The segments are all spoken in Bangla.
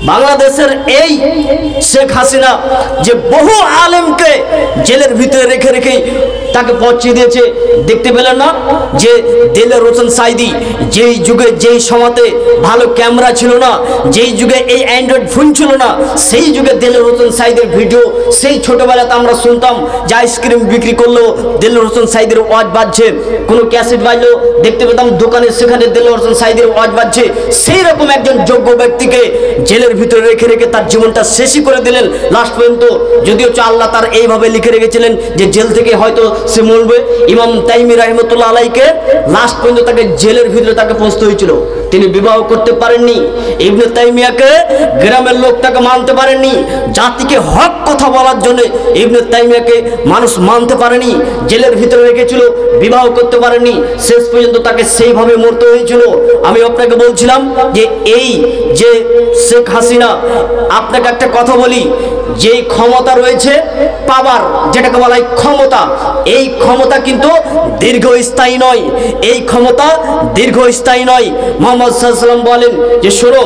বাংলাদেশের এই শেখ হাসিনা যে বহু আলেমকে জেলের ভিতরে রেখে রেখে তাকে পৌঁছে দিয়েছে, দেখতে পেলেন না যে দেলোয়ার হোসেন সাঈদী যেই যুগে যেই সময়তে ভালো ক্যামেরা ছিল না, যেই যুগে এই অ্যান্ড্রয়েড ফোন ছিল না, সেই যুগে দেলোয়ার হোসেন সাঈদীর ভিডিও সেই ছোটবেলাতে আমরা শুনতাম যে আইসক্রিম বিক্রি করলো দেলোয়ার হোসেন সাঈদীর ওয়াজ বাজছে, কোনো ক্যাসেট বাজলো দেখতে পেতাম দোকানে, সেখানে দেলোয়ার হোসেন সাঈদীর ওয়াজ বাজছে। সেই রকম একজন যোগ্য ব্যক্তিকে জেলের ভিতরে রেখে রেখে তার জীবনটা শেষই করে দিলেন লাস্ট পর্যন্ত। যদিও আল্লাহ তার এইভাবে লিখে রেখেছিলেন যে জেল থেকে হয়তো সে মরবে। ইমাম তাইমি রাহিমাতুল্লাহ আলাইকে লাস্ট পর্যন্ত তাকে জেলের ভিতরে তাকে পৌঁছতে হয়েছিল, তিনি বিবাহ করতে পারেননি। ইবনে তাইমিয়াকে গ্রামের লোক তাকে মানতে পারেননি, জাতিকে হক কথা বলার জন্য ইবনে তাইমিয়াকে মানুষ মানতে পারেনি, জেলের ভিতরে রেখেছিল, বিবাহ করতে পারেননি, শেষ পর্যন্ত তাকে সেইভাবে মরতে হয়েছিল। আমি আপনাকে বলছিলাম যে এই যে শেখ হাসিনা, আপনাকে একটা কথা বলি, যেই ক্ষমতা রয়েছে পাওয়ার, যেটাকে বলা হয় ক্ষমতা, এই ক্ষমতা কিন্তু দীর্ঘস্থায়ী নয়, এই ক্ষমতা দীর্ঘস্থায়ী নয়। মুহাম্মদ সাল্লাল্লাহু আলাইহি ওয়াসাল্লাম বলেন যে শোনো,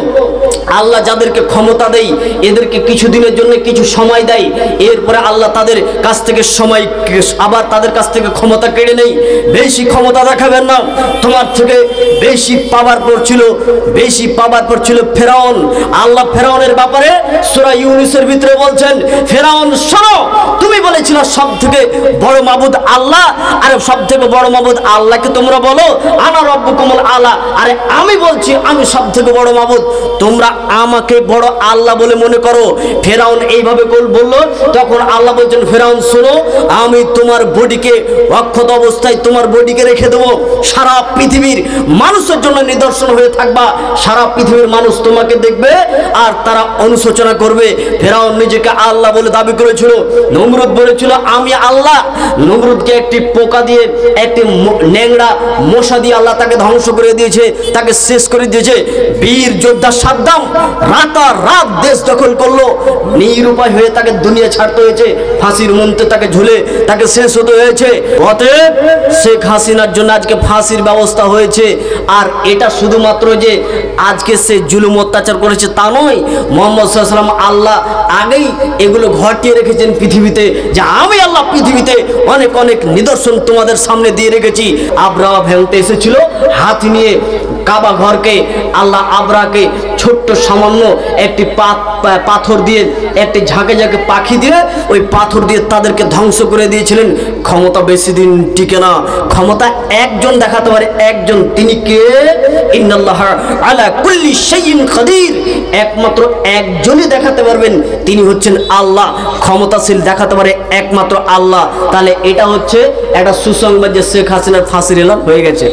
আল্লাহ যাদেরকে ক্ষমতা দেয় এদেরকে কিছুদিনের জন্য কিছু সময় দেয়, এরপরে আল্লাহ তাদের কাছ থেকে সময় আবার তাদের কাছ থেকে ক্ষমতা কেড়ে নেই। বেশি ক্ষমতা দেখাবেন না, তোমার থেকে বেশি পাওয়ারফুল ছিল ফেরাউন। আল্লাহ ফেরাউনের ব্যাপারে সূরা ইউনূসের ভিতরে বলছেন, ফেরাউন শোনো, তুমি বলেছিল সব থেকে বড় মাবুদ আল্লাহ, আরে সব থেকে বড় মাবুদ আল্লাহকে তোমরা বলো আনা রব্বুকুমুল আলা, আরে আমি বলছি আমি সব থেকে বড় মাবুদ, তোমরা আমাকে বড় আল্লাহ বলে মনে করো। ফেরাউন এইভাবে বলল, তখন আল্লাহ বলছেন ফেরাউন শোনো, আমি তোমার বডিকে অক্ষত অবস্থায় তোমার বডিকে রেখে দেবো, সারা পৃথিবীর মানুষের জন্য নিদর্শন হয়ে থাকবা, সারা পৃথিবীর মানুষ তোমাকে দেখবে আর তারা অনুশোচনা করবে। ফেরাউন নিজেকে আল্লাহ বলে দাবি করেছিল, নমরুদ বলেছিল আমি আল্লাহ। নমরুদকে একটি পোকা দিয়ে, একটি ন্যাংড়া মশা দিয়ে আল্লাহ তাকে ধ্বংস করে দিয়েছে, তাকে শেষ করে দিয়েছে। বীর যোদ্ধা সাদ্দাম রাতারাত দেশ দখল করলো, নিরুপায় হয়ে তাকে দুনিয়া ছাড়তে হয়েছে, ফাঁসির মঞ্চে তাকে ঝুলে তাকে শেষ হতে হয়েছে। অতএব শেখ হাসিনার জন্য আজকে ফাঁসির ব্যবস্থা হয়েছে। আর এটা শুধুমাত্র যে আজকে সে জুলুম অত্যাচার করেছে তা নয়, মুহাম্মদ সাল্লাল্লাহু আলাইহি ওয়াসাল্লাম আল্লাহ আগেই এগুলো ঘটিয়ে রেখেছেন পৃথিবীতে, যে আমি আল্লাহ পৃথিবীতে অনেক অনেক নিদর্শন তোমাদের সামনে দিয়ে রেখেছি। আবরাহা ভেঙতে এসেছিল হাতি নিয়ে কাবা ঘরকে, আল্লাহ আবরাহাকে ছোট্ট সামান্য একটি পাথর দিয়ে, একটি ঝাঁকে ঝাঁকে পাখি দিয়ে ওই পাথর দিয়ে তাদেরকে ধ্বংস করে দিয়েছিলেন। ক্ষমতা বেশি দিন টিকে না, ক্ষমতা একজন দেখাতে পারে, একজন, তিনি কে? ইন্নাল্লাহা আলা কুল্লি শাইইন কাদির, একমাত্র একজনই দেখাতে পারবেন, তিনি হচ্ছেন আল্লাহ। ক্ষমতাশীল দেখাতে পারে একমাত্র আল্লাহ। তাহলে এটা হচ্ছে একটা সুসংবাদ যে শেখ হাসিনার ফাঁসির এলান হয়ে গেছে।